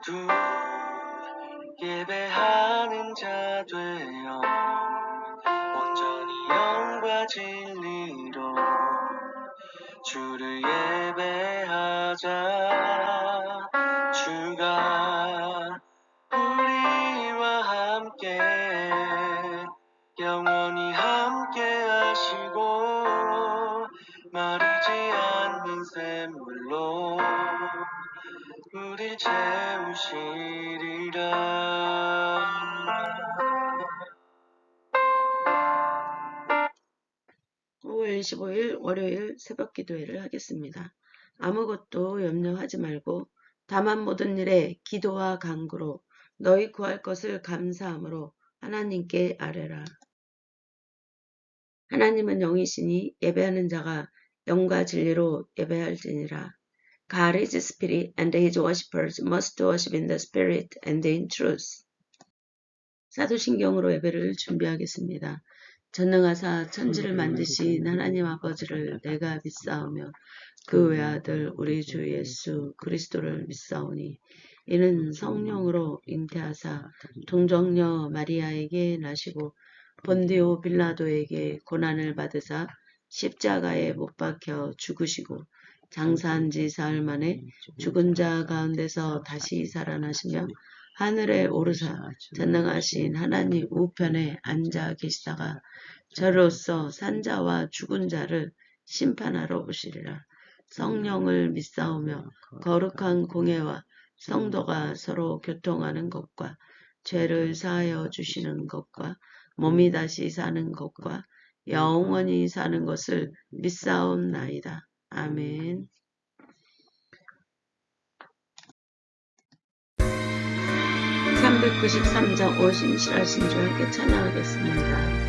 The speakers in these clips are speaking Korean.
모두 예배하는 자 되어 온전히 영과 진리로 주를 예배하자. 주가 우리와 함께 영원히 함께 하시고 마르지 않는 샘물로 우리 채우시리라. 5월 25일 월요일 새벽 기도회를 하겠습니다. 아무것도 염려하지 말고 다만 모든 일에 기도와 간구로 너희 구할 것을 감사함으로 하나님께 아뢰라. 하나님은 영이시니 예배하는 자가 영과 진리로 예배할지니라. God is spirit, and his worshippers must worship in the spirit and in truth. 사도신경으로 예배를 준비하겠습니다. 전능하사 천지를 만드신 하나님 아버지를 내가 믿사오며 그 외아들 우리 주 예수 그리스도를 믿사오니 이는 성령으로 잉태하사 동정녀 마리아에게 나시고 본디오 빌라도에게 고난을 받으사 십자가에 못 박혀 죽으시고 장사한 지 사흘 만에 죽은 자 가운데서 다시 살아나시며 하늘에 오르사 전능하신 하나님 우편에 앉아 계시다가 저로서 산자와 죽은 자를 심판하러 오시리라. 성령을 믿사오며 거룩한 공예와 성도가 서로 교통하는 것과 죄를 사하여 주시는 것과 몸이 다시 사는 것과 영원히 사는 것을 믿사옵나이다. 아멘. 393장 오신실하신 주 함께 찬양하겠습니다.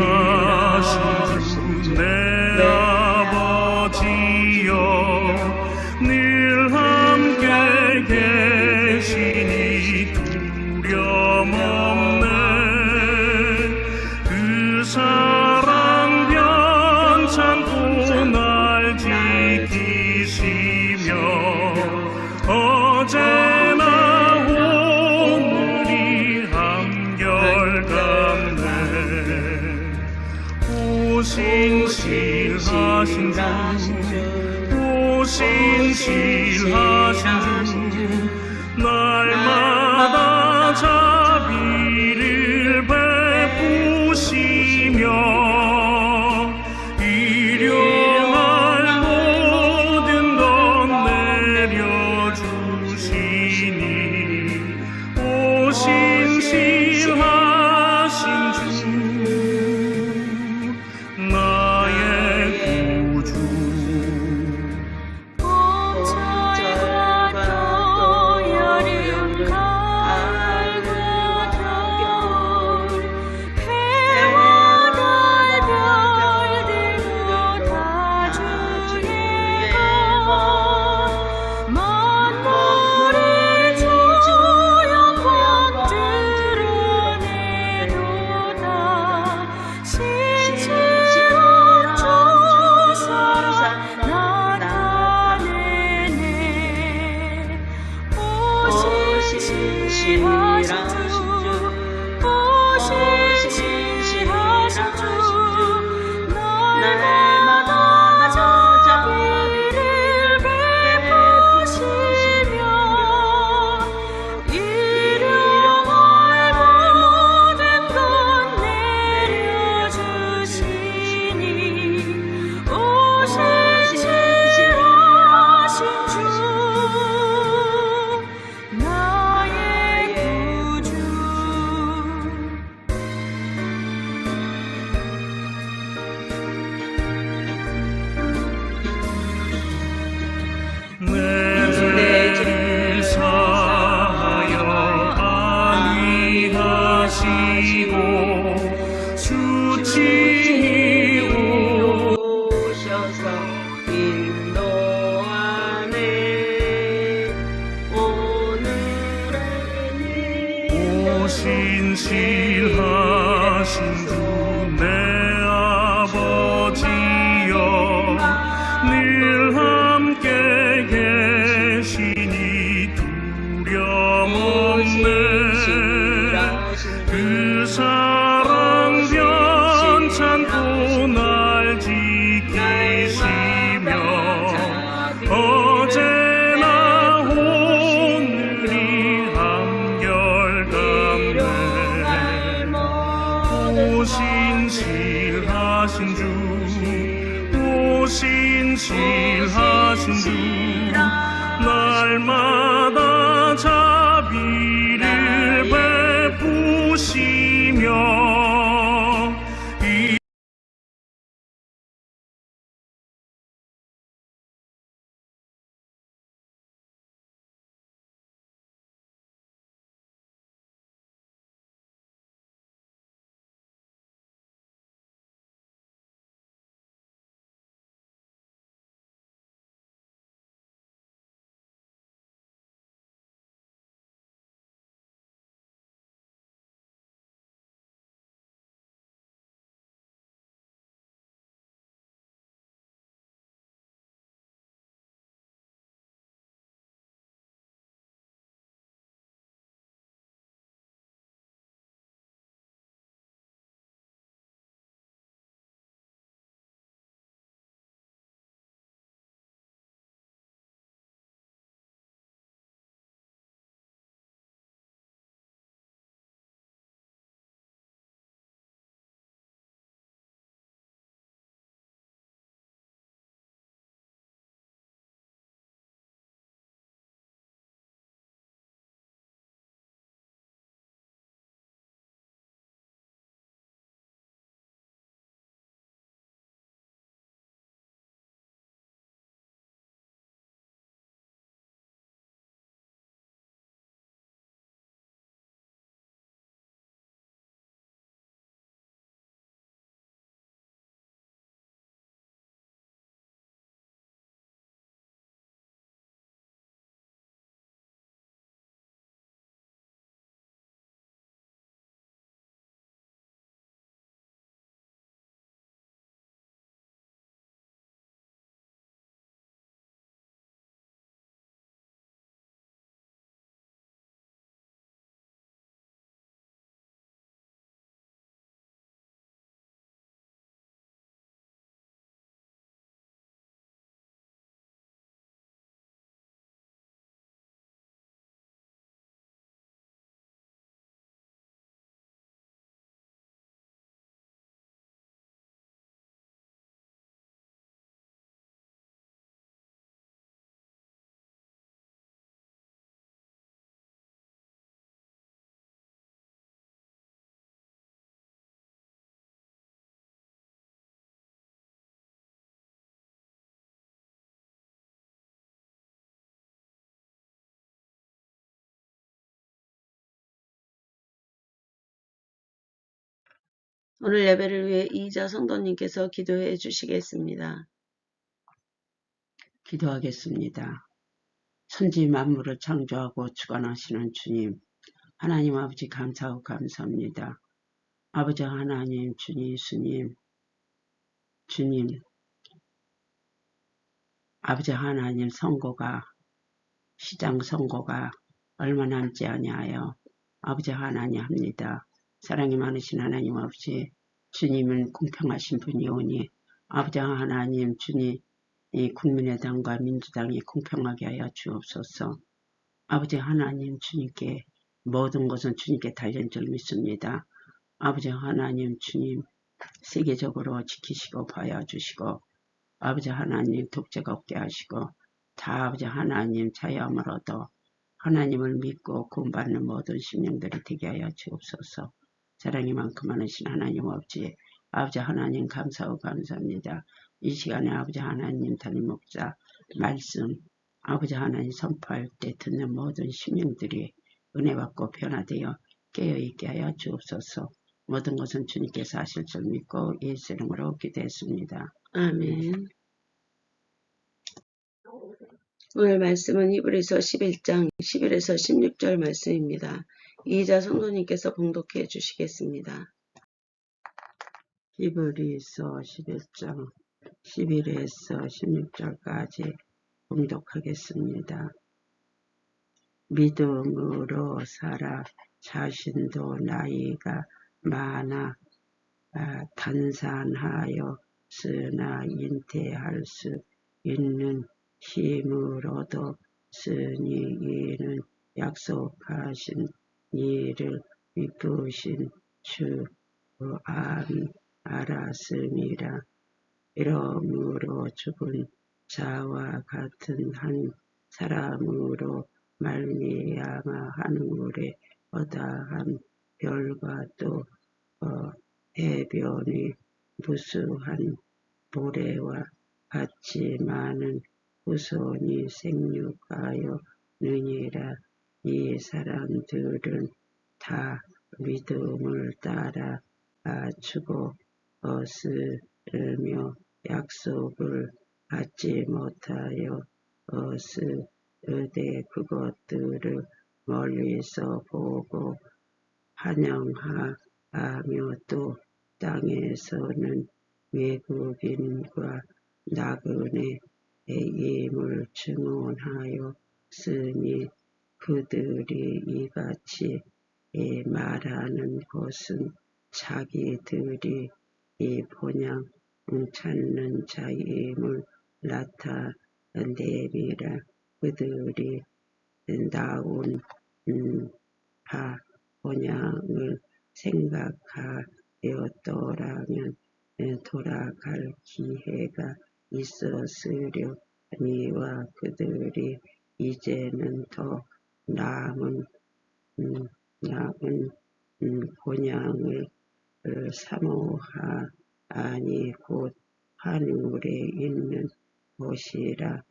오신실하신 주 내 아버지여 늘 함께 계시니 두려움 없네. 그 사랑 변찮고 날 지키시며 어제나 오늘이 한결같네. 오신실하신 주 오신실하신 주 날마다 자비를 베푸시며 일용할 모든 것 내려주시니 오신실하신 주 나의 구주. 봄철과 또 여름 가을과 겨울 해와 달 별들도 다 주의 것 만물을 주여 번드러내도다. 신실한 주 사랑 나타내네. 오신실하신 주 날마다 자비를 베푸시며 일용할 모든 것 내려주시니 오신실하신 주 나의 구주. 내 죄를 사하여 안위하시고 수치히 오셔서 인도하네. 오늘의 오신실하신 주 내 아버지여 늘 그 사랑 변찮고 날 지키시며 어제나 오늘이 한결같네. 오신실하신 주 오신실하신 주 날마다 자비를 베푸시며 오늘 예배를 위해 이희자 성도님께서 기도해 주시겠습니다. 기도하겠습니다. 천지 만물을 창조하고 주관하시는 주님, 하나님 아버지 감사하고 감사합니다. 아버지 하나님, 주님, 주님, 아버지 하나님 시장 선거가 얼마 남지 아니하여 아버지 하나님 합니다. 사랑이 많으신 하나님 아버지, 주님은 공평하신 분이오니 아버지 하나님, 주님, 이 국민의당과 민주당이 공평하게 하여 주옵소서. 아버지 하나님, 주님께 모든 것은 주님께 달린 줄 믿습니다. 아버지 하나님, 주님 세계적으로 지키시고 봐주시고 아버지 하나님 독재가 없게 하시고 다 아버지 하나님 자유함을 얻어 하나님을 믿고 구원받는 모든 심령들이 되게 하여 주옵소서. 사랑이 많고 많으신 하나님 아버지 하나님 감사하고 감사합니다. 이 시간에 아버지 하나님 담임 목사 말씀 아버지 하나님 선포할 때 듣는 모든 심령들이 은혜받고 변화되어 깨어있게 하여 주옵소서. 모든 것은 주님께서 하실 줄 믿고 예수 이름으로 기도했습니다. 아멘. 오늘 말씀은 히브리서 11장 11에서 16절 말씀입니다. 이희자 성도님께서 봉독해 주시겠습니다. 히브리서 11장 11에서 16절까지 봉독하겠습니다. 믿음으로 살아 자신도 나이가 많아 단산하였으나 잉태할 수 있는 힘으로도 쓰니 이는 약속하신 이를 이끄신 주 암이 알았음이라. 이러므로 죽은 자와 같은 한 사람으로 말미암아 하늘에 어떠한 별과 또 해변이 무수한 모래와 같이 많은 후손이 생육하였느니라. 이 사람들은 다 믿음을 따라 죽었으며 약속을 받지 못하여 으되 그것들을 멀리서 보고 환영하며 또 땅에서는 외국인과 나그네의 임을 증언하였으니 그들이 이같이 말하는 것은 자기들이 이 본향 찾는 자임을 나타내리라. 그들이 나온 바 본향을 생각하였더라면 돌아갈 기회가 있었으려니와 그들이 이제는 더 나은 본향을 사모하니 곧 하늘에 있는 곳이라.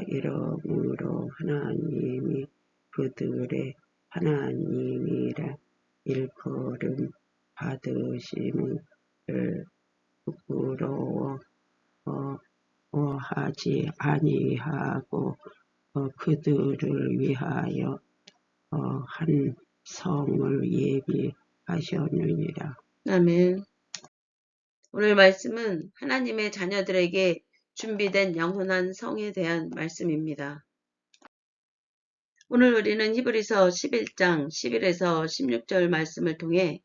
이러므로 하나님이 그들의 하나님이라. 일컬음 받으심을 부끄러워하지 아니하고 그들을 위하여 한 성을 예비하셨느니라. 아멘. 오늘 말씀은 하나님의 자녀들에게 준비된 영원한 성에 대한 말씀입니다. 오늘 우리는 히브리서 11장 11에서 16절 말씀을 통해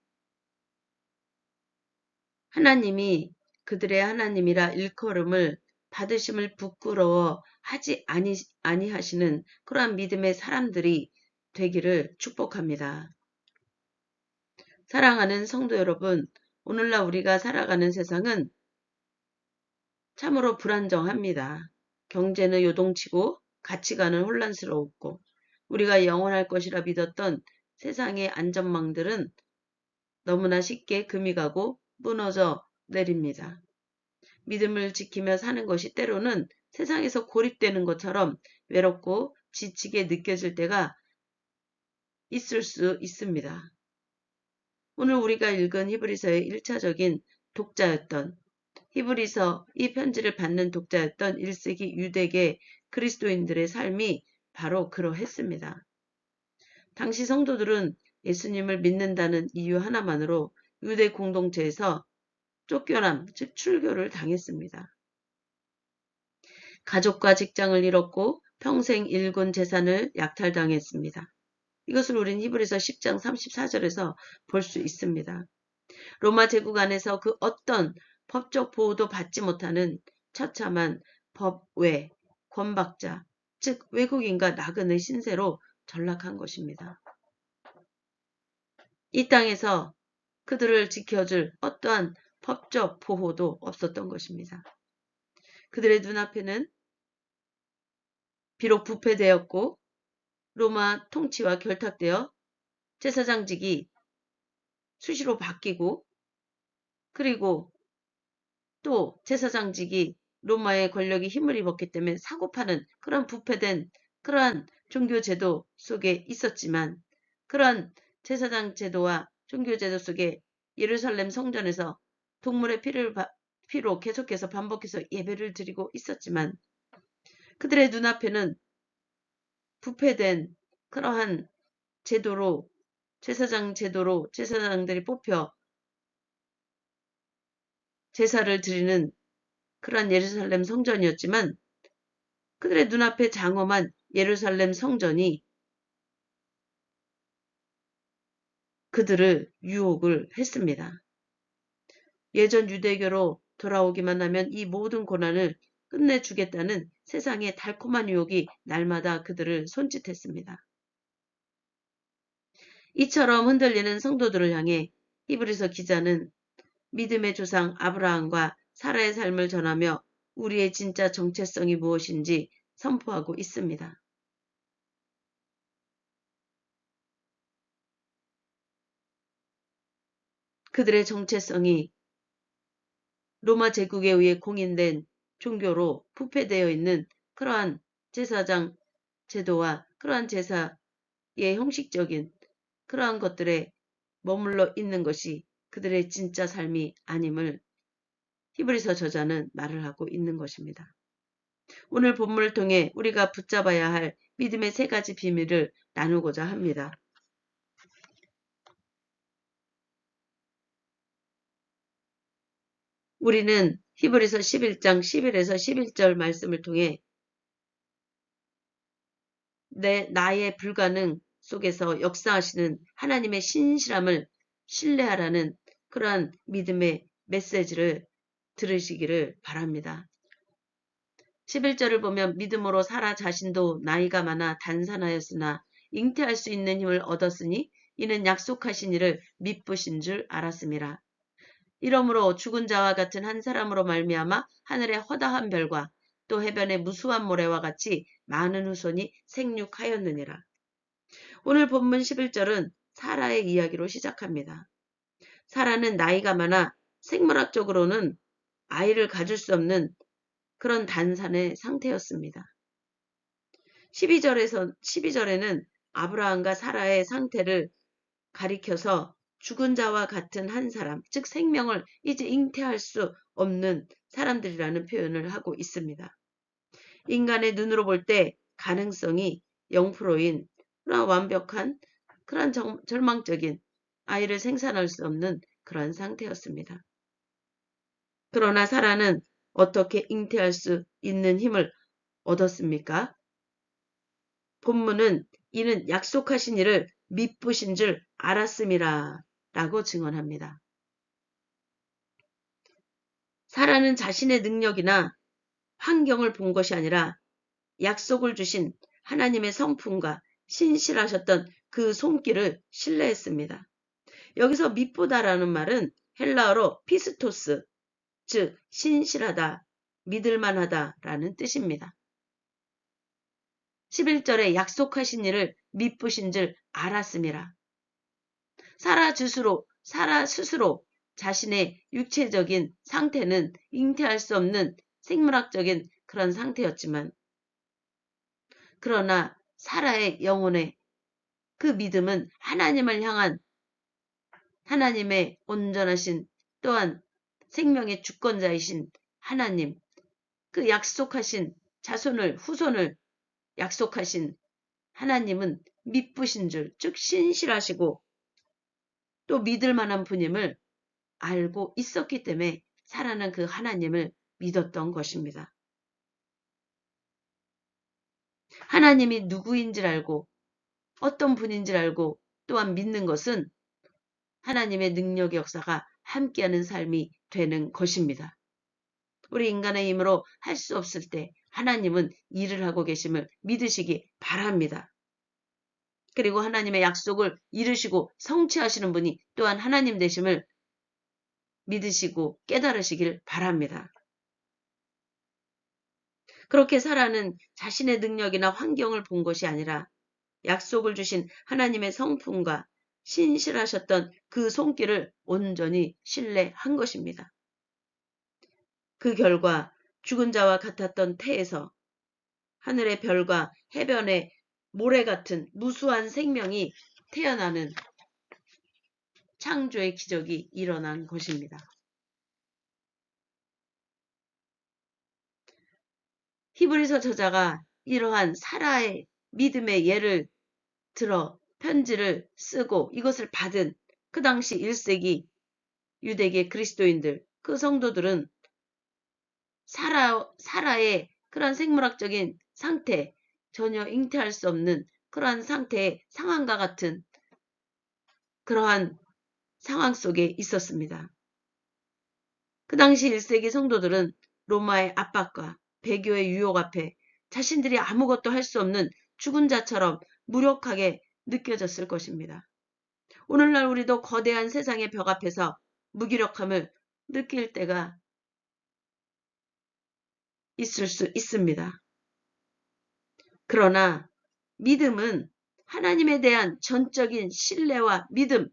하나님이 그들의 하나님이라 일컬음을 받으심을 부끄러워하지 아니하시는 그러한 믿음의 사람들이 되기를 축복합니다. 사랑하는 성도 여러분, 오늘날 우리가 살아가는 세상은 참으로 불안정합니다. 경제는 요동치고 가치관은 혼란스러웠고 우리가 영원할 것이라 믿었던 세상의 안전망들은 너무나 쉽게 금이 가고 무너져 내립니다. 믿음을 지키며 사는 것이 때로는 세상에서 고립되는 것처럼 외롭고 지치게 느껴질 때가 있을 수 있습니다. 오늘 우리가 읽은 히브리서의 1차적인 독자였던 히브리서 이 편지를 받는 독자였던 1세기 유대계 그리스도인들의 삶이 바로 그러했습니다. 당시 성도들은 예수님을 믿는다는 이유 하나만으로 유대 공동체에서 쫓겨남, 즉 출교를 당했습니다. 가족과 직장을 잃었고 평생 일군 재산을 약탈당했습니다. 이것을 우린 히브리서 10장 34절에서 볼 수 있습니다. 로마 제국 안에서 그 어떤 법적 보호도 받지 못하는 처참한 법외, 권박자, 즉 외국인과 나그네 신세로 전락한 것입니다. 이 땅에서 그들을 지켜줄 어떠한 법적 보호도 없었던 것입니다. 그들의 눈앞에는 비록 부패되었고 로마 통치와 결탁되어 제사장직이 수시로 바뀌고 그리고 또 제사장직이 로마의 권력이 힘을 입었기 때문에 사고파는 그런 부패된 그러한 종교제도 속에 있었지만 그런 제사장 제도와 종교제도 속에 예루살렘 성전에서 동물의 피로 계속해서 반복해서 예배를 드리고 있었지만 그들의 눈앞에는 부패된 그러한 제도로 제사장 제도로 제사장들이 뽑혀 제사를 드리는 그러한 예루살렘 성전이었지만 그들의 눈앞에 장엄한 예루살렘 성전이 그들을 유혹을 했습니다. 예전 유대교로 돌아오기만 하면 이 모든 고난을 끝내주겠다는 세상의 달콤한 유혹이 날마다 그들을 손짓했습니다. 이처럼 흔들리는 성도들을 향해 히브리서 기자는 믿음의 조상 아브라함과 사라의 삶을 전하며 우리의 진짜 정체성이 무엇인지 선포하고 있습니다. 그들의 정체성이 로마 제국에 의해 공인된 종교로 부패되어 있는 그러한 제사장 제도와 그러한 제사의 형식적인 그러한 것들에 머물러 있는 것이 그들의 진짜 삶이 아님을 히브리서 저자는 말을 하고 있는 것입니다. 오늘 본문을 통해 우리가 붙잡아야 할 믿음의 3가지 비밀을 나누고자 합니다. 우리는 히브리서 11장 11에서 11절 말씀을 통해 나의 불가능 속에서 역사하시는 하나님의 신실함을 신뢰하라는 그러한 믿음의 메시지를 들으시기를 바랍니다. 11절을 보면 믿음으로 사라 자신도 나이가 많아 단산하였으나 잉태할 수 있는 힘을 얻었으니 이는 약속하신 이를 미쁘신 줄 알았음이라. 이러므로 죽은 자와 같은 한 사람으로 말미암아 하늘의 허다한 별과 또 해변의 무수한 모래와 같이 많은 후손이 생육하였느니라. 오늘 본문 11절은 사라의 이야기로 시작합니다. 사라는 나이가 많아 생물학적으로는 아이를 가질 수 없는 그런 단산의 상태였습니다. 12절에는 아브라함과 사라의 상태를 가리켜서 죽은 자와 같은 한 사람, 즉 생명을 이제 잉태할 수 없는 사람들이라는 표현을 하고 있습니다. 인간의 눈으로 볼 때 가능성이 0%인 그런 완벽한 그런 절망적인 아이를 생산할 수 없는 그런 상태였습니다. 그러나 사라는 어떻게 잉태할 수 있는 힘을 얻었습니까? 본문은 이는 약속하신 이를 미쁘신 줄 알았음이라 라고 증언합니다. 사라는 자신의 능력이나 환경을 본 것이 아니라 약속을 주신 하나님의 성품과 신실하셨던 그 손길을 신뢰했습니다. 여기서 미쁘다라는 말은 헬라어로 피스토스, 즉 신실하다, 믿을만하다라는 뜻입니다. 11절에 약속하신 일을 미쁘신 줄 알았음이라. 사라 스스로 자신의 육체적인 상태는 잉태할 수 없는 생물학적인 그런 상태였지만 그러나 사라의 영혼의 그 믿음은 하나님을 향한 하나님의 온전하신 또한 생명의 주권자이신 하나님, 그 약속하신 후손을 약속하신 하나님은 미쁘신 줄, 즉 신실하시고 또 믿을 만한 분임을 알고 있었기 때문에 사라는 그 하나님을 믿었던 것입니다. 하나님이 누구인지를 알고 어떤 분인지를 알고 또한 믿는 것은 하나님의 능력의 역사가 함께하는 삶이 되는 것입니다. 우리 인간의 힘으로 할 수 없을 때 하나님은 일을 하고 계심을 믿으시기 바랍니다. 그리고 하나님의 약속을 이루시고 성취하시는 분이 또한 하나님 되심을 믿으시고 깨달으시길 바랍니다. 그렇게 사라는 자신의 능력이나 환경을 본 것이 아니라 약속을 주신 하나님의 성품과 신실하셨던 그 손길을 온전히 신뢰한 것입니다. 그 결과 죽은 자와 같았던 태에서 하늘의 별과 해변의 모래 같은 무수한 생명이 태어나는 창조의 기적이 일어난 것입니다. 히브리서 저자가 이러한 사라의 믿음의 예를 들어 편지를 쓰고 이것을 받은 그 당시 1세기 유대계 그리스도인들, 그 성도들은 사라의 그런 생물학적인 상태, 전혀 잉태할 수 없는 그러한 상태의 상황과 같은 그러한 상황 속에 있었습니다. 그 당시 1세기 성도들은 로마의 압박과 배교의 유혹 앞에 자신들이 아무것도 할 수 없는 죽은 자처럼 무력하게 느껴졌을 것입니다. 오늘날 우리도 거대한 세상의 벽 앞에서 무기력함을 느낄 때가 있을 수 있습니다. 그러나 믿음은 하나님에 대한 전적인 신뢰와 믿음,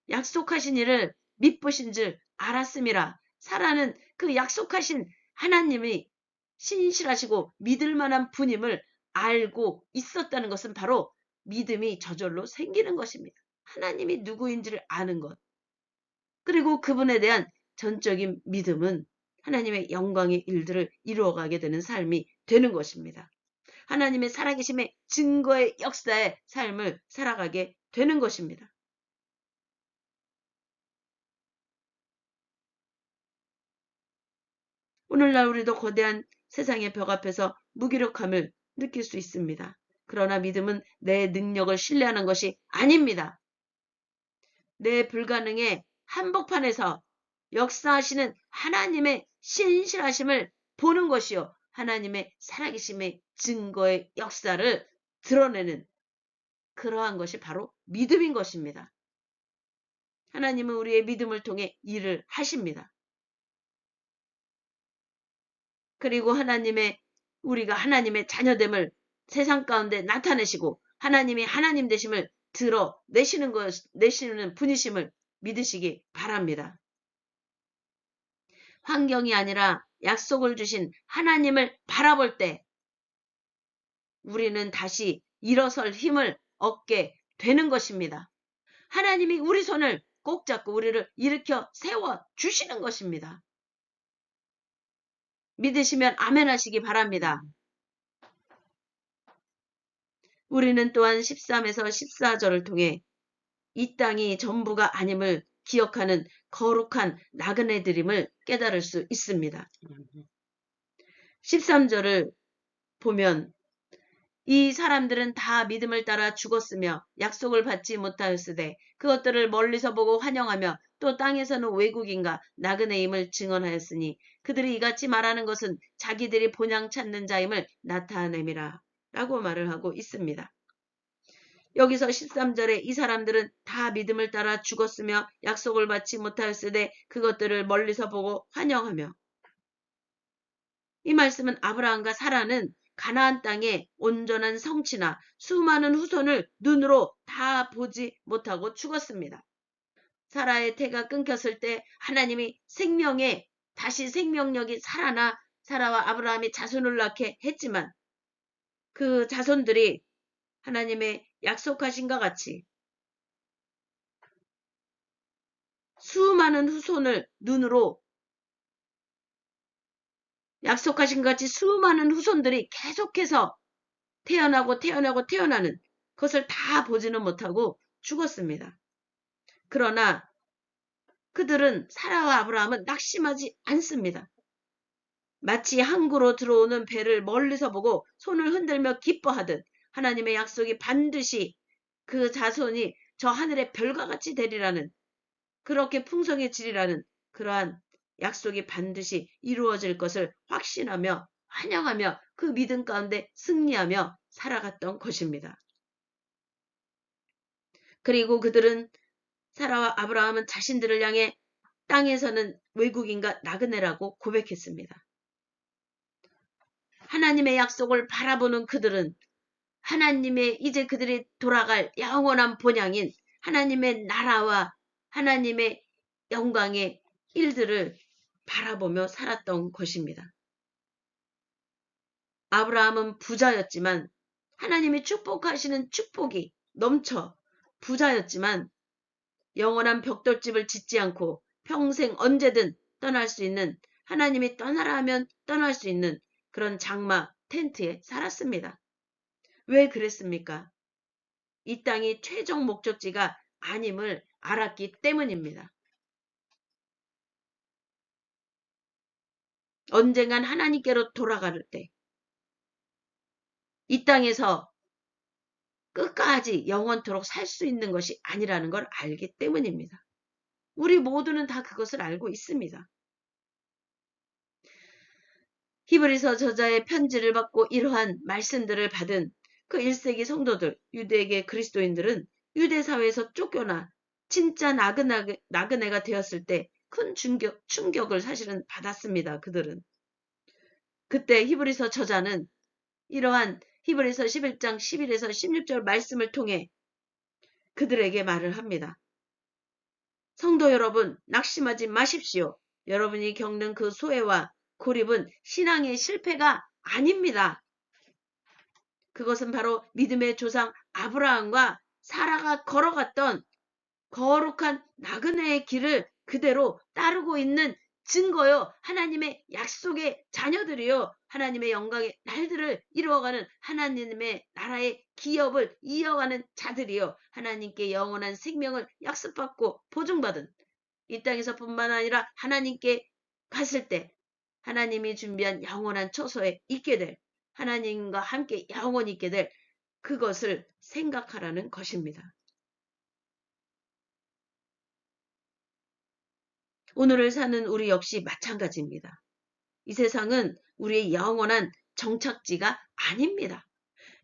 약속하신 일을 믿으신 줄 알았음이라. 사라는 그 약속하신 하나님이 신실하시고 믿을 만한 분임을 알고 있었다는 것은 바로 믿음이 저절로 생기는 것입니다. 하나님이 누구인지를 아는 것. 그리고 그분에 대한 전적인 믿음은 하나님의 영광의 일들을 이루어가게 되는 삶이 되는 것입니다. 하나님의 살아계심의 증거의 역사의 삶을 살아가게 되는 것입니다. 오늘날 우리도 거대한 세상의 벽 앞에서 무기력함을 느낄 수 있습니다. 그러나 믿음은 내 능력을 신뢰하는 것이 아닙니다. 내 불가능의 한복판에서 역사하시는 하나님의 신실하심을 보는 것이요. 하나님의 살아계심의 증거의 역사를 드러내는 그러한 것이 바로 믿음인 것입니다. 하나님은 우리의 믿음을 통해 일을 하십니다. 그리고 우리가 하나님의 자녀됨을 세상 가운데 나타내시고 하나님이 하나님 되심을 내시는 분이심을 믿으시기 바랍니다. 환경이 아니라 약속을 주신 하나님을 바라볼 때 우리는 다시 일어설 힘을 얻게 되는 것입니다. 하나님이 우리 손을 꼭 잡고 우리를 일으켜 세워 주시는 것입니다. 믿으시면 아멘 하시기 바랍니다. 우리는 또한 13에서 14절을 통해 이 땅이 전부가 아님을 기억하는 거룩한 나그네 드림을 깨달을 수 있습니다. 13절을 보면 이 사람들은 다 믿음을 따라 죽었으며 약속을 받지 못하였으되 그것들을 멀리서 보고 환영하며 또 땅에서는 외국인과 나그네임을 증언하였으니 그들이 이같이 말하는 것은 자기들이 본향 찾는 자임을 나타냄이라 라고 말을 하고 있습니다. 여기서 13절에 이 사람들은 다 믿음을 따라 죽었으며 약속을 받지 못하였으되 그것들을 멀리서 보고 환영하며, 이 말씀은 아브라함과 사라는 가나안 땅의 온전한 성취나 수많은 후손을 눈으로 다 보지 못하고 죽었습니다. 사라의 태가 끊겼을 때 하나님이 다시 생명력이 살아나 사라와 아브라함이 자손을 낳게 했지만 그 자손들이 하나님의 약속하신과 같이 수많은 후손을 눈으로 약속하신 같이 수많은 후손들이 계속해서 태어나는 그것을 다 보지는 못하고 죽었습니다. 그러나 그들은 사라와 아브라함은 낙심하지 않습니다. 마치 항구로 들어오는 배를 멀리서 보고 손을 흔들며 기뻐하듯 하나님의 약속이 반드시 그 자손이 저 하늘의 별과 같이 되리라는, 그렇게 풍성해지리라는 그러한 약속이 반드시 이루어질 것을 확신하며 환영하며 그 믿음 가운데 승리하며 살아갔던 것입니다. 그리고 그들은, 사라와 아브라함은 자신들을 향해 땅에서는 외국인과 나그네라고 고백했습니다. 하나님의 약속을 바라보는 그들은 하나님의 이제 그들이 돌아갈 영원한 본향인 하나님의 나라와 하나님의 영광의 일들을 바라보며 살았던 것입니다. 아브라함은 부자였지만 하나님이 축복하시는 축복이 넘쳐 부자였지만 영원한 벽돌집을 짓지 않고 평생 언제든 떠날 수 있는, 하나님이 떠나라 하면 떠날 수 있는 그런 장막 텐트에 살았습니다. 왜 그랬습니까? 이 땅이 최종 목적지가 아님을 알았기 때문입니다. 언젠간 하나님께로 돌아갈 때 이 땅에서 끝까지 영원토록 살 수 있는 것이 아니라는 걸 알기 때문입니다. 우리 모두는 다 그것을 알고 있습니다. 히브리서 저자의 편지를 받고 이러한 말씀들을 받은 그 1세기 성도들, 유대계 그리스도인들은 유대 사회에서 쫓겨나 진짜 나그네가 되었을 때 큰 충격을 사실은 받았습니다. 그들은. 그때 히브리서 저자는 이러한 히브리서 11장 11에서 16절 말씀을 통해 그들에게 말을 합니다. 성도 여러분, 낙심하지 마십시오. 여러분이 겪는 그 소외와 고립은 신앙의 실패가 아닙니다. 그것은 바로 믿음의 조상 아브라함과 사라가 걸어갔던 거룩한 나그네의 길을 그대로 따르고 있는 증거요. 하나님의 약속의 자녀들이요. 하나님의 영광의 날들을 이루어가는 하나님의 나라의 기업을 이어가는 자들이요. 하나님께 영원한 생명을 약속받고 보증받은 이 땅에서뿐만 아니라 하나님께 갔을 때 하나님이 준비한 영원한 처소에 있게 될 하나님과 함께 영원히 있게 될 그것을 생각하라는 것입니다. 오늘을 사는 우리 역시 마찬가지입니다. 이 세상은 우리의 영원한 정착지가 아닙니다.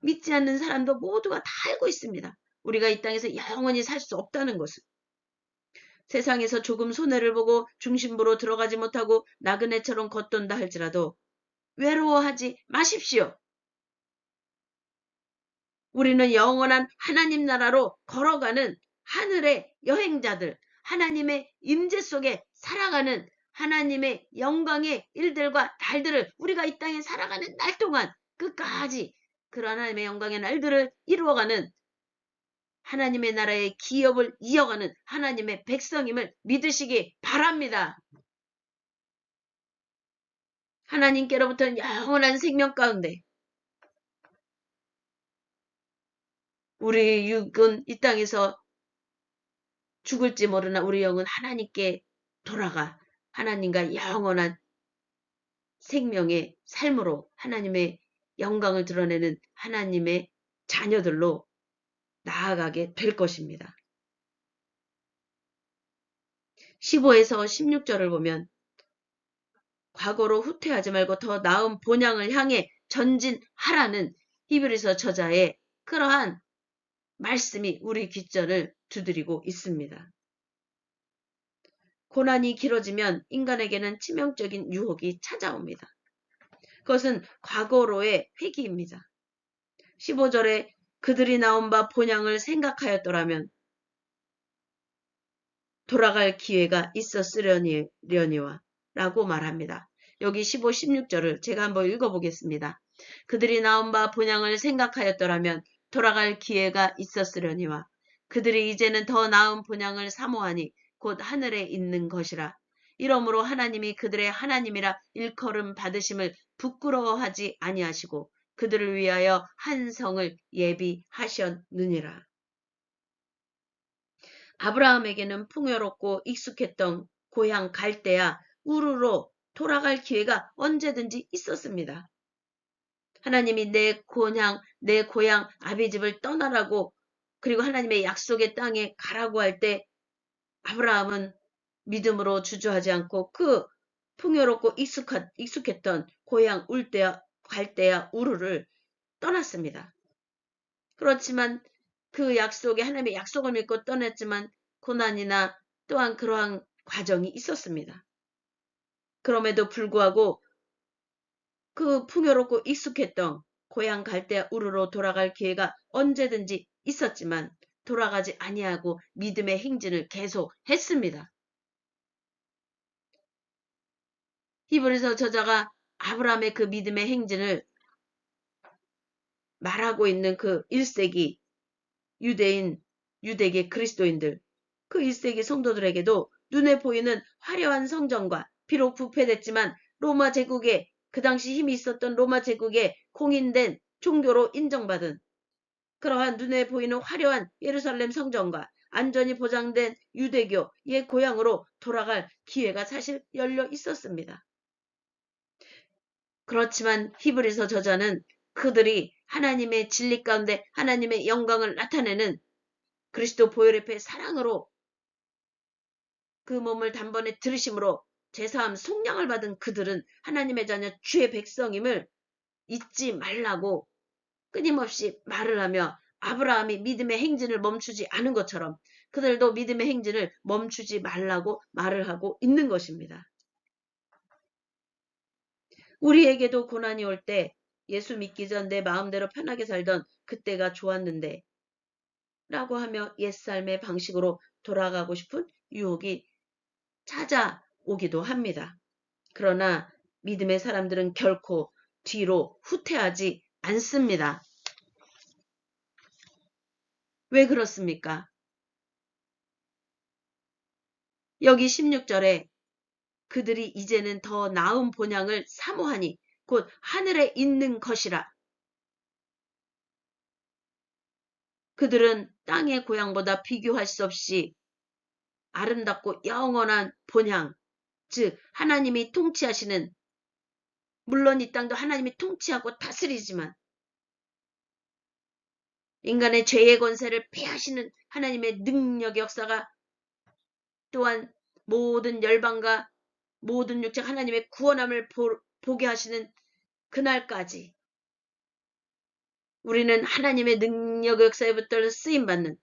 믿지 않는 사람도 모두가 다 알고 있습니다. 우리가 이 땅에서 영원히 살 수 없다는 것을. 세상에서 조금 손해를 보고 중심부로 들어가지 못하고 나그네처럼 걷돈다 할지라도 외로워하지 마십시오. 우리는 영원한 하나님 나라로 걸어가는 하늘의 여행자들, 하나님의 임재 속에 살아가는 하나님의 영광의 일들과 날들을 우리가 이 땅에 살아가는 날 동안 끝까지 그런 하나님의 영광의 날들을 이루어가는 하나님의 나라의 기업을 이어가는 하나님의 백성임을 믿으시기 바랍니다. 하나님께로부터는 영원한 생명 가운데 우리 육은 이 땅에서 죽을지 모르나 우리 영은 하나님께 돌아가 하나님과 영원한 생명의 삶으로 하나님의 영광을 드러내는 하나님의 자녀들로 나아가게 될 것입니다. 15에서 16절을 보면 과거로 후퇴하지 말고 더 나은 본향을 향해 전진하라는 히브리서 저자의 그러한 말씀이 우리 귓전을 두드리고 있습니다. 고난이 길어지면 인간에게는 치명적인 유혹이 찾아옵니다. 그것은 과거로의 회귀입니다. 15절에 그들이 나온 바 본향을 생각하였더라면 돌아갈 기회가 있었으려니와 라고 말합니다. 여기 15, 16절을 제가 한번 읽어보겠습니다. 그들이 나온 바 본향을 생각하였더라면 돌아갈 기회가 있었으려니와 그들이 이제는 더 나은 본향을 사모하니 곧 하늘에 있는 것이라. 이러므로 하나님이 그들의 하나님이라 일컬음 받으심을 부끄러워하지 아니하시고 그들을 위하여 한 성을 예비하셨느니라. 아브라함에게는 풍요롭고 익숙했던 고향 갈대아 우르로 돌아갈 기회가 언제든지 있었습니다. 하나님이 내 고향 아비집을 떠나라고 그리고 하나님의 약속의 땅에 가라고 할 때 아브라함은 믿음으로 주저하지 않고 그 풍요롭고 익숙했던 고향 갈대아 우르를 떠났습니다. 그렇지만 그 하나님의 약속을 믿고 떠났지만 고난이나 또한 그러한 과정이 있었습니다. 그럼에도 불구하고 그 풍요롭고 익숙했던 고향 갈대아 우르로 돌아갈 기회가 언제든지 있었지만 돌아가지 아니하고 믿음의 행진을 계속했습니다. 히브리서 저자가 아브라함의 그 믿음의 행진을 말하고 있는 그 1세기 유대계 그리스도인들, 그 1세기 성도들에게도 눈에 보이는 화려한 성전과 비록 부패됐지만 로마 제국에 그 당시 힘이 있었던 로마 제국에 공인된 종교로 인정받은 그러한 눈에 보이는 화려한 예루살렘 성전과 안전이 보장된 유대교의 고향으로 돌아갈 기회가 사실 열려 있었습니다. 그렇지만 히브리서 저자는 그들이 하나님의 진리 가운데 하나님의 영광을 나타내는 그리스도 보혈의 사랑으로 그 몸을 단번에 들으심으로 제사함 속량을 받은 그들은 하나님의 자녀 주의 백성임을 잊지 말라고 끊임없이 말을 하며 아브라함이 믿음의 행진을 멈추지 않은 것처럼 그들도 믿음의 행진을 멈추지 말라고 말을 하고 있는 것입니다. 우리에게도 고난이 올 때 예수 믿기 전 내 마음대로 편하게 살던 그때가 좋았는데 라고 하며 옛삶의 방식으로 돌아가고 싶은 유혹이 찾아오기도 합니다. 그러나 믿음의 사람들은 결코 뒤로 후퇴하지 않습니다. 왜 그렇습니까? 여기 16절에 그들이 이제는 더 나은 본향을 사모하니 곧 하늘에 있는 것이라. 그들은 땅의 고향보다 비교할 수 없이 아름답고 영원한 본향, 즉 하나님이 통치하시는, 물론 이 땅도 하나님이 통치하고 다스리지만 인간의 죄의 권세를 폐하시는 하나님의 능력의 역사가, 또한 모든 열방과 모든 육체 하나님의 구원함을 보게 하시는 그날까지 우리는 하나님의 능력의 역사에 붙들려 쓰임받는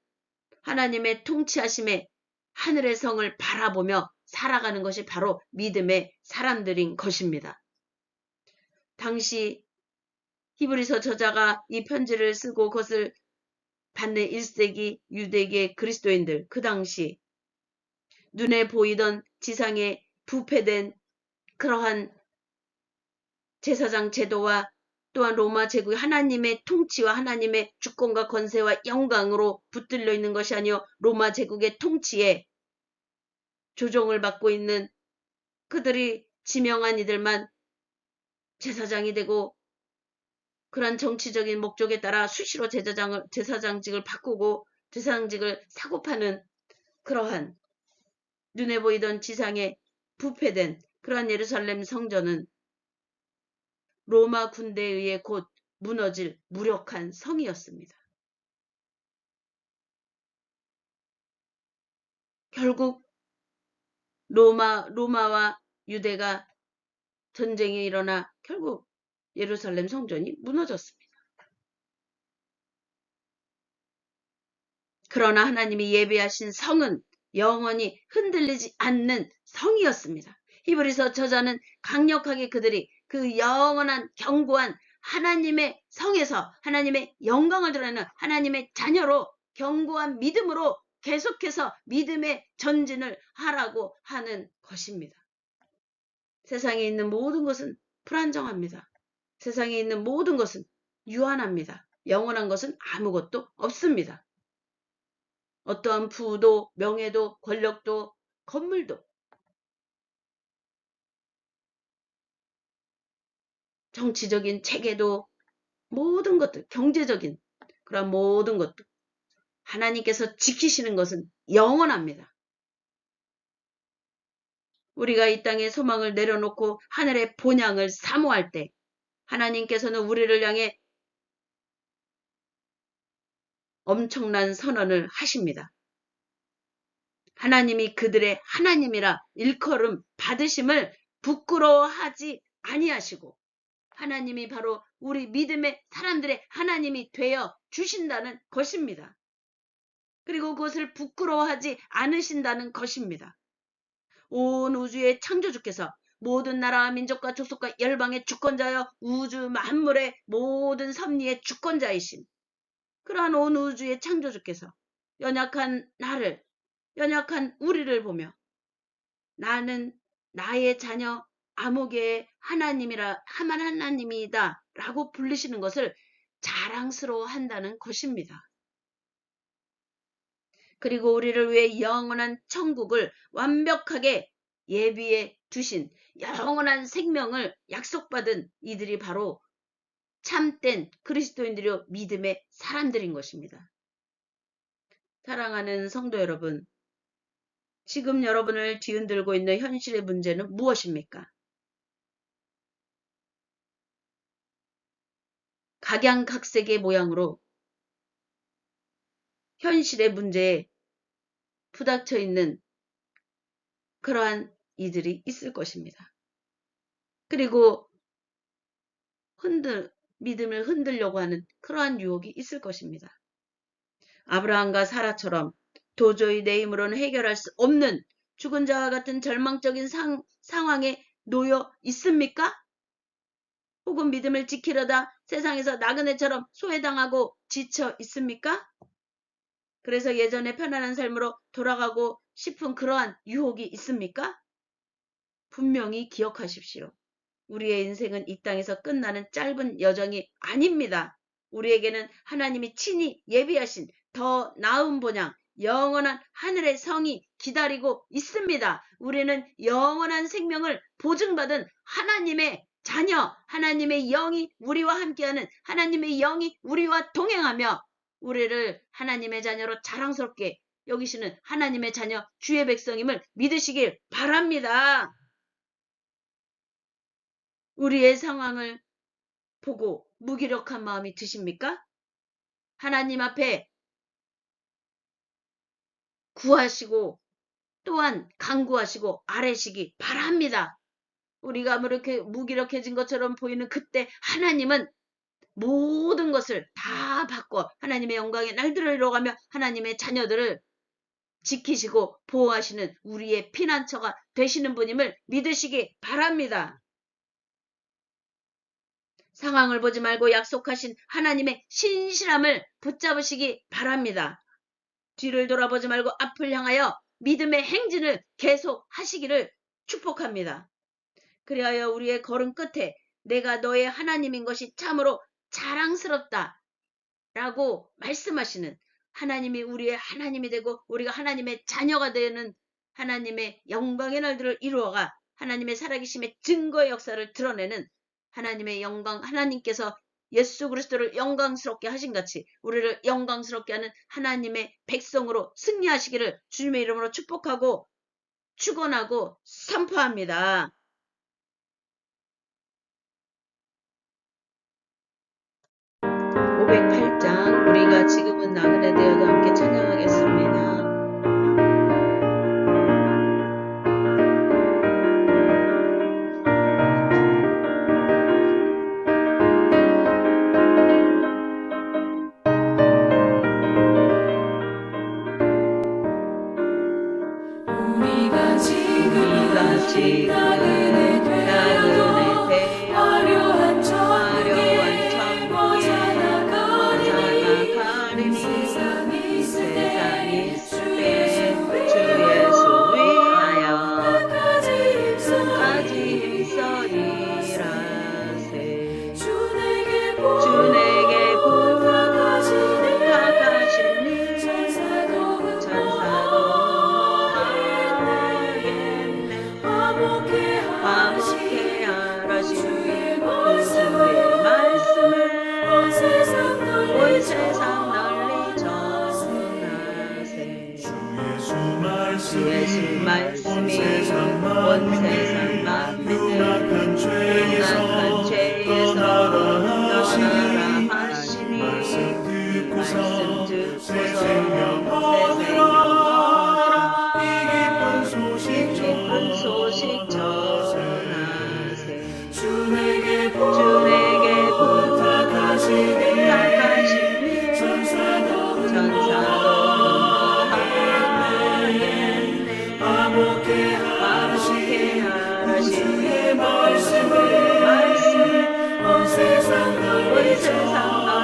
하나님의 통치하심의 하늘의 성을 바라보며 살아가는 것이 바로 믿음의 사람들인 것입니다. 당시 히브리서 저자가 이 편지를 쓰고 그것을 받는 1세기 유대계 그리스도인들, 그 당시 눈에 보이던 지상에 부패된 그러한 제사장 제도와 또한 로마 제국의 하나님의 통치와 하나님의 주권과 권세와 영광으로 붙들려 있는 것이 아니요 로마 제국의 통치에 조종을 받고 있는 그들이 지명한 이들만 제사장이 되고 그런 정치적인 목적에 따라 수시로 제사장직을 바꾸고 제사장직을 사고파는 그러한 눈에 보이던 지상에 부패된 그러한 예루살렘 성전은 로마 군대에 의해 곧 무너질 무력한 성이었습니다. 결국 로마와 유대가 전쟁이 일어나 결국 예루살렘 성전이 무너졌습니다. 그러나 하나님이 예비하신 성은 영원히 흔들리지 않는 성이었습니다. 히브리서 저자는 강력하게 그들이 그 영원한 견고한 하나님의 성에서 하나님의 영광을 드러내는 하나님의 자녀로 견고한 믿음으로 계속해서 믿음의 전진을 하라고 하는 것입니다. 세상에 있는 모든 것은 불안정합니다. 세상에 있는 모든 것은 유한합니다. 영원한 것은 아무것도 없습니다. 어떠한 부도, 명예도, 권력도, 건물도, 정치적인 체계도, 모든 것들, 경제적인 그런 모든 것도 하나님께서 지키시는 것은 영원합니다. 우리가 이 땅에 소망을 내려놓고 하늘의 본향을 사모할 때 하나님께서는 우리를 향해 엄청난 선언을 하십니다. 하나님이 그들의 하나님이라 일컬음 받으심을 부끄러워하지 아니하시고 하나님이 바로 우리 믿음의 사람들의 하나님이 되어 주신다는 것입니다. 그리고 그것을 부끄러워하지 않으신다는 것입니다. 온 우주의 창조주께서 모든 나라와 민족과 족속과 열방의 주권자여 우주 만물의 모든 섭리의 주권자이신 그러한 온 우주의 창조주께서 연약한 나를, 연약한 우리를 보며 나는 나의 자녀 아무개의 하나님이라 하나님이다 라고 부르시는 것을 자랑스러워한다는 것입니다. 그리고 우리를 위해 영원한 천국을 완벽하게 예비해 두신 영원한 생명을 약속받은 이들이 바로 참된 그리스도인들이요 믿음의 사람들인 것입니다. 사랑하는 성도 여러분, 지금 여러분을 뒤흔들고 있는 현실의 문제는 무엇입니까? 각양각색의 모양으로 현실의 문제에 부닥쳐 있는 그러한 이들이 있을 것입니다. 그리고 믿음을 흔들려고 하는 그러한 유혹이 있을 것입니다. 아브라함과 사라처럼 도저히 내 힘으로는 해결할 수 없는 죽은 자와 같은 절망적인 상황에 놓여 있습니까? 혹은 믿음을 지키려다 세상에서 나그네처럼 소외당하고 지쳐 있습니까? 그래서 예전의 편안한 삶으로 돌아가고 싶은 그러한 유혹이 있습니까? 분명히 기억하십시오. 우리의 인생은 이 땅에서 끝나는 짧은 여정이 아닙니다. 우리에게는 하나님이 친히 예비하신 더 나은 본향, 영원한 하늘의 성이 기다리고 있습니다. 우리는 영원한 생명을 보증받은 하나님의 자녀, 하나님의 영이 우리와 함께하는 하나님의 영이 우리와 동행하며 우리를 하나님의 자녀로 자랑스럽게 여기시는 하나님의 자녀, 주의 백성임을 믿으시길 바랍니다. 우리의 상황을 보고 무기력한 마음이 드십니까? 하나님 앞에 구하시고 또한 간구하시고 아뢰시기 바랍니다. 우리가 이렇게 무기력해진 것처럼 보이는 그때 하나님은 모든 것을 다 바꿔 하나님의 영광의 날들을 이뤄가며 하나님의 자녀들을 지키시고 보호하시는 우리의 피난처가 되시는 분임을 믿으시기 바랍니다. 상황을 보지 말고 약속하신 하나님의 신실함을 붙잡으시기 바랍니다. 뒤를 돌아보지 말고 앞을 향하여 믿음의 행진을 계속 하시기를 축복합니다. 그리하여 우리의 걸음 끝에 내가 너의 하나님인 것이 참으로 자랑스럽다 라고 말씀하시는 하나님이 우리의 하나님이 되고 우리가 하나님의 자녀가 되는 하나님의 영광의 날들을 이루어가 하나님의 살아계심의 증거의 역사를 드러내는 하나님의 영광, 하나님께서 예수 그리스도를 영광스럽게 하신 같이 우리를 영광스럽게 하는 하나님의 백성으로 승리하시기를 주님의 이름으로 축복하고 축원하고 선포합니다. (508장) 우리가 지금은 나그네 되어도 함께 찬양하겠습니다. 우리가 지금 나그네 되어도 화려한 천국에 모자 나가리니 세상 있을 때 주 예수 위하여 끝까지 힘써리라세 주 내게 부탁하시니 천사도 화목해 하라시니 주의 말씀을 온 세상 널리 전하세 주 예수 말씀이 온 세상 만민을 흉악한 죄에서 떠나라 하시니 말씀 듣고서 새 생명 얻으라 이 기쁜 소식 전하세 주 내게 부탁하시니 천사도 하겠네 화목해 하라시니 주의 말씀을 온 세상 널리 전하세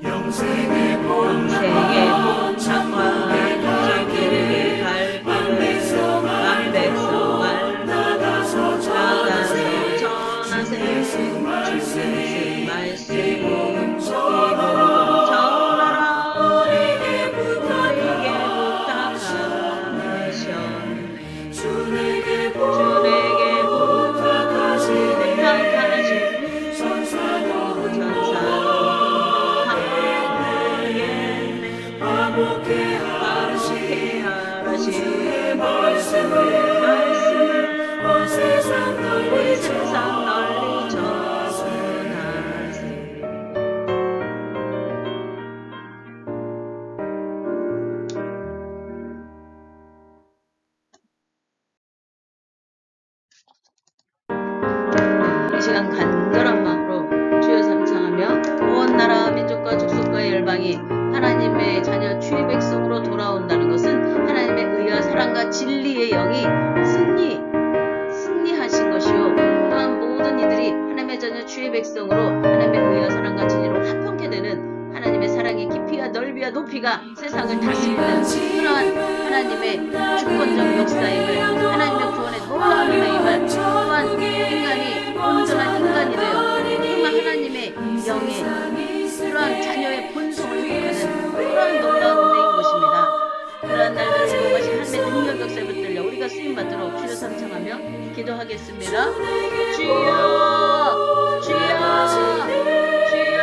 영생의 본향과 천국의 갈 길을 만백성 나가서 전하세 주 예수 말씀 전하라 우리에게 부탁하시니 세상이 하나님의 자녀 주의 백성으로 돌아온다는 것은 하나님의 의와 사랑과 진리의 영이 승리하신 것이요 또한 모든 이들이 하나님의 자녀 주의 백성으로 하나님의 의와 사랑과 진리로 합평케 되는 하나님의 사랑의 깊이와 넓이와 높이가 세상을 다스리는 그러한 하나님의 주권적 역사임을 하나님의 구원의 놀라운 은혜임을 또한 인간이 온전한 인간이 되어 정말 하나님의 영의 그러한 자녀의 본성을 회복하는 그러한 놀라운 은혜인 것입니다. 그러한 날들을 회복하신 하나님의 능력 역사를 붙들려 우리가 쓰임받도록 주여 삼창하며 기도하겠습니다. 주여 주여 주여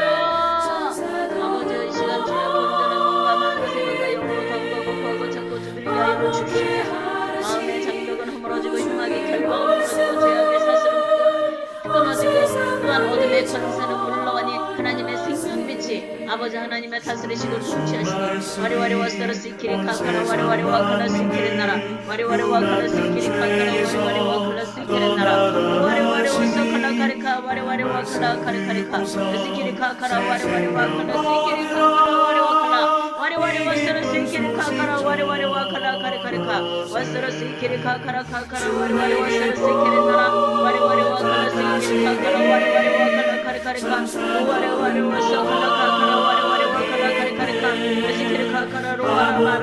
아버지 이 시간 주여 본전한 몸과 마음과 생각과 영으로 담고 구하고 찾고 두드리게 하여 주시옵소서. 마음의 장벽은 허물어지고 흉악의 결박은 무너지고 죄악의 사슬은 끊어지고 또한 어둠의 권세는 물러가니 하나님의 생명빛이 아버지 하나님의 다스리시고 통치하시니 와리와리 와스타라 시키리 카카라 와리와리 와카라 시키리 나라 와리와리 와카라 시키리 카카라 와리와리 와카라 시키리 나라 와리와리 와사카라 카리카 와리와리 와카라 카리카리카 시키리 카카라 와리와리 와카라 시키리 카카라 와리와리 와스타라 시키리 카카라 와리와리 와카라 카리카리카 와스타라 시키리 카카라 와리와리 와스타라 시키리 나라 와리와리 와카라 시키리 카카라 와리와리 와카라 카리카리카 와리와리 와사카라 카카라 와리와리 와카라 카리카리카 시키리 카카라 로와라 마라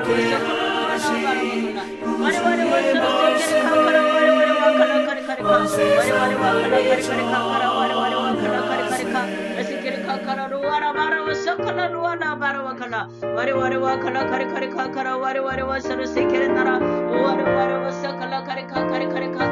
와사카라 와리와리 와스타라 시키리 카카라 와리와리 와카라 카리카리카 와리와리 와카라 카리카리카 와리와리 와카라 카리카리카 시키리 카카라 로와라 마라 와사카라 로와라 마라 와카라 와리와리 와카라 카리카리카 와리와리 와스타라 시키리 나라 와리와리 와사카라 카리카 카리카리카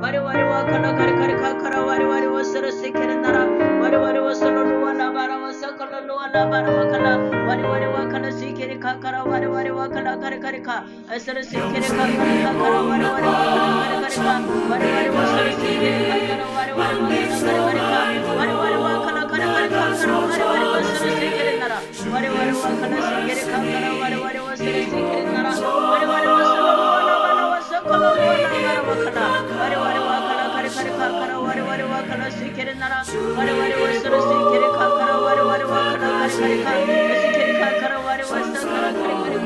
와리와리 와카라 카리카리카 와리와리 와스타라 시키리 나라 와리와리 와스타라 로와라 마라 와사카라 로와라 마라 와카라 와리와리 와카라 시키리 카카라 와리와리 와카라 카리카리카 아스타라 시키리 카카라 와리와리 와카라 카리카리카 와리와리 와스타라 시키리 카카라 와리와리 와카라 카리카리카 와리와리 와카라 카리카리카 와리와리 와스타라 시키리 나라 와리와리 와카라 시키리 카카라 와리와리 와스타라 시키리 나라 와리와리 와스타라 로와라 마라 와사카라 로와라 마라 와카라 와리와리 와카라 카리카리카 와리와리 와카라 시키리 나라 와리와리 와스타라 시키리 카카라 와리와리 와카라 카리카리카 시키리 카카라 와리 와스타라 카리카리카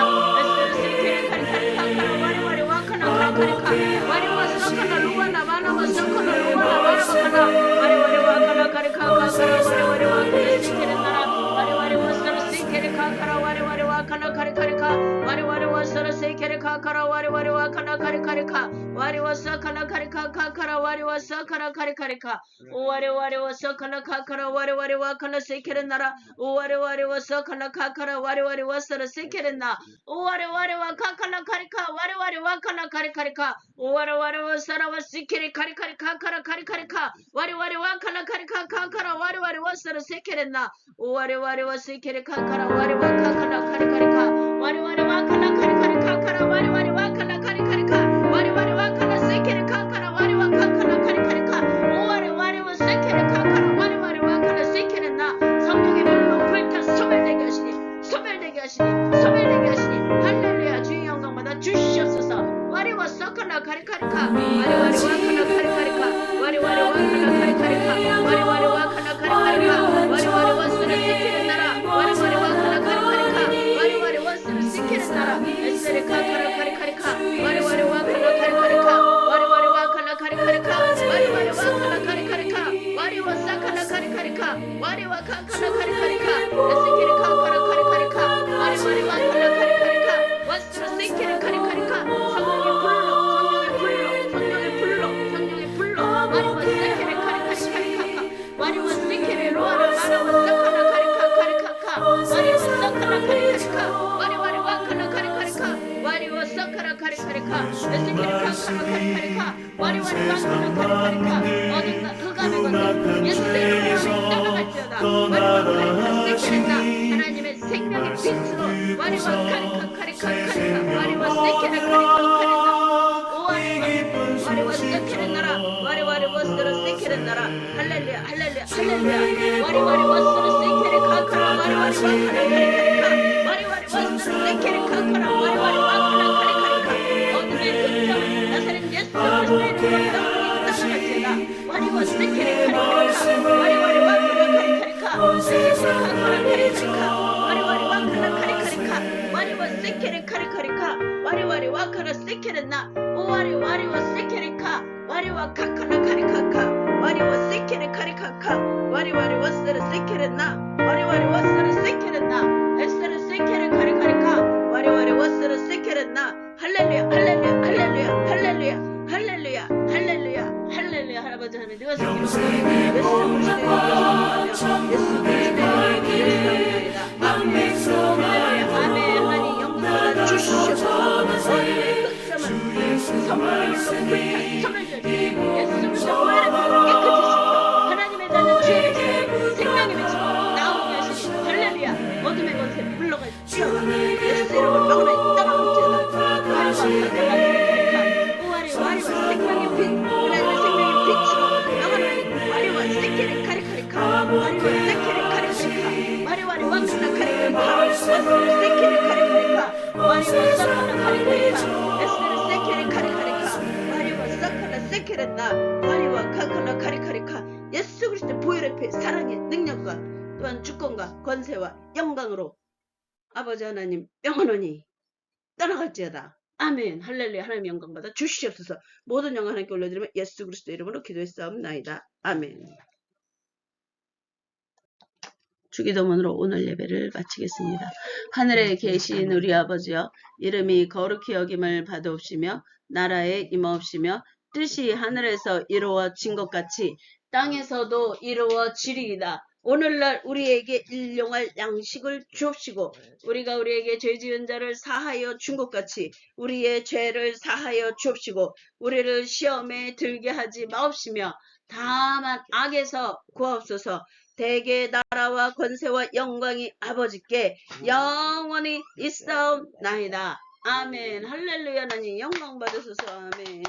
와리와리 시키리 카리카리카 와리와리 와카라 카리카리카 와리 와스타라 로와라 마라 와사카라 로와라 마라 와카라 와리와리 와카라 카리카카 와리와리 와카라 시키리 나라 와리와리 와스타라 시키리 카카라 와리와리 와카라 카리카리카 와리와리 와스타라 시키리 카카라 와리와리 와카라 카리카리카 와리 와사카라 카리카카 와리 와사카라 카리카리카 와리와리 와사카라 카카라 와리와리 와카라 시키리 나라 와리와리 와사카라 카카라 와리와리 와스타라 시키리 나 와리와리 와카카라 카리카 와리와리 와카라 카리카리카 와리와리 와사라 와시키리 카리카리카 카리카리카 와리와리 와카라 카리카카 와리와리 와스타라 시키리 나 와리와리 와시키리 카카라 와리와리 와카라 카리카리카 와리와리 와카라 카리카리카 와리와리 와카라 카리카리카 와리와리 와카라 시키리 카카라 와리와리 와카라 카리카리카 와리와리 와시키리 카카라 와리와리 와카라 시키리 나 성령의 불로 불타 소멸되게 하시니 할렐루야 주의 영광받아 주시옵소서 와리와 사카라 카리카리카 와리와리 와카라 카리카리카 와리와리 와카라 카리카리카 와리와리 와카라 카리카리카 와리와리 와스라 시키는 나라 와리와리 와카라 카리카리카 와리와리 와스라 시키는 나라 에스레 카카라 카리카리카 와리와리 와카라 카리카리카 와리와리 와카라 카리카리카 와리와리 와카라 카리카리카 와리와 사카라 카리카리카 와리와 카카라 카리카리카 에스케리 카카라 카리카리카 와리와리 와카라 카리카리카 와스라 시키는 카리카리카 성령의 불로 와리와 시키는 카리카리카 와리와 시키는 로아라 마라와 사카라 카리카리카 와리와 사카라 카리카리카 와리와리 와카라 카리카리카 와리와 사카라 카리카리카 에스케리 카카라 카리카리카 와리와리 와카라 카리카리카 어딘가 흑암의 것들 예수의 이름으로 나가갈지어다 와리와 카리카 시키는 나 하나님의 생명의 빛으로 와리와 카리카 와리와 시키는 카리카 와리와 시키는 나라 와리와리 와스라 시키는 나라 할렐루야 와리와리 와스라 시키는 카카라 와리와리 와카라 카리카리카 와리와리 와스라 시키는 카카라 와리와리 와카라 카리카리카 어둠의 흑점 나사렛 예수 그리스도의 이름으로 나가갈지어다 와리와 시키는 카리카리카 와리와리 와카라 카리카리카 시키는 카카라 와카라 세케레나 오와리와 세케레카 와리와 카카나 카리카카 와리와 세케레 카리카카 와리와 세레 세케레나 와리와 세레 세케레나 에세레 세케레 카리카리카 와리와 세레 세케레나 할렐루야 할렐루야 할렐루야 할렐루야 할렐루야 할렐루야 할렐루야 할아버지 하나님 내가 예수 그리스도의 이름으로 예수 그리스도의 이름으로 아멘 아멘 하나님 영광을 주시옵소서 어둠의 흑sam한 선물로 불탄 손을 들고 예수 그리스도 보혈의 피로 깨끗이 씻겨 하나님의 자는 죄의 질 생명의 빛으로 나오게 하시니 할렐루야 어둠의 권세 물러가 뛰어가 예수 이름으로 영원히 떠나옵니다 와리와 생명의 빛 하나님의 생명의 빛으로 영원히 와리와 세케레 카리카리카 와리와 세케레 카리카리카 와리와리 와카나 카리카리카 와스레 세케레 카리카리카 와리와 사카나 카리카리카 에스레 세케레 카리카리카 와리와 사카나 세케레나 와리와 카카나 카리카리카 예수 그리스도 보혈의 피 사랑의 능력과 또한 주권과 권세와 영광으로 아버지 하나님 영원히 떠나갈지어다. 아멘 할렐루야 하나님 영광 받아 주시옵소서. 모든 영광 하나님께 올려드리면 예수 그리스도 이름으로 기도했사옵나이다. 아멘. 주기도문으로 오늘 예배를 마치겠습니다. 하늘에 계신 우리 아버지여 이름이 거룩히 여김을 받으옵시며 나라에 임하옵시며 뜻이 하늘에서 이루어진 것 같이 땅에서도 이루어지리이다. 오늘날 우리에게 일용할 양식을 주옵시고 우리가 우리에게 죄 지은 자를 사하여 준 것 같이 우리의 죄를 사하여 주옵시고 우리를 시험에 들게 하지 마옵시며 다만 악에서 구하옵소서. 대개 나라와 권세와 영광이 아버지께 영원히 있사옵나이다. 아멘 할렐루야 하나님 영광 받으소서. 아멘.